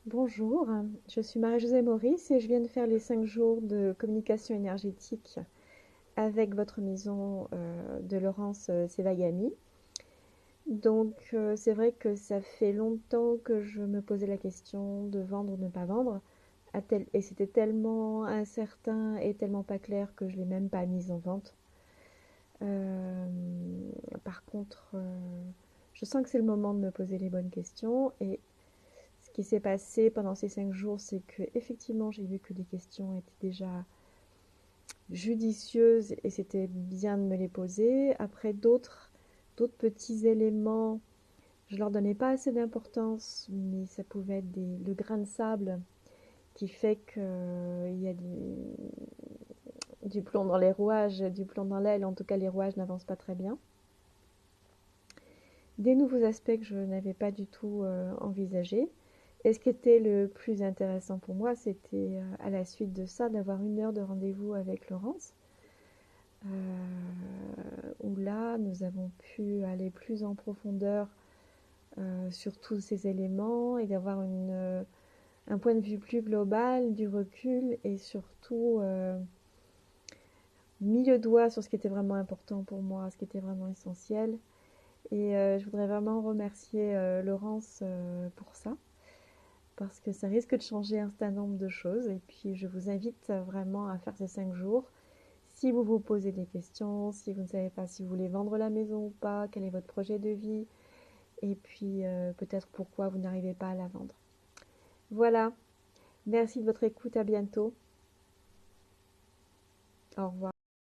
Bonjour, je suis Marie-Josée Maurice et je viens de faire les 5 jours de communication énergétique avec votre maison de Laurence Sevagami. C'est vrai que ça fait longtemps que je me posais la question de vendre ou ne pas vendre. Et c'était tellement incertain et tellement pas clair que je ne l'ai même pas mise en vente. Euh, Par contre, je sens que c'est le moment de me poser les bonnes questions et ce qui s'est passé pendant ces 5 jours, c'est que effectivement, j'ai vu que les questions étaient déjà judicieuses et c'était bien de me les poser. Après, d'autres petits éléments, je leur donnais pas assez d'importance, mais ça pouvait être le grain de sable qui fait qu'il y a du plomb dans les rouages, du plomb dans l'aile. En tout cas, les rouages n'avancent pas très bien. Des nouveaux aspects que je n'avais pas du tout envisagés. Et ce qui était le plus intéressant pour moi, c'était à la suite de ça d'avoir 1 heure de rendez-vous avec Laurence, où là, nous avons pu aller plus en profondeur sur tous ces éléments et d'avoir un point de vue plus global, du recul et surtout mis le doigt sur ce qui était vraiment important pour moi, ce qui était vraiment essentiel. Et je voudrais vraiment remercier Laurence pour ça, parce que ça risque de changer un certain nombre de choses. Et puis, je vous invite vraiment à faire ces 5 jours. Si vous vous posez des questions, si vous ne savez pas si vous voulez vendre la maison ou pas, quel est votre projet de vie, et puis peut-être pourquoi vous n'arrivez pas à la vendre. Voilà, merci de votre écoute, à bientôt. Au revoir.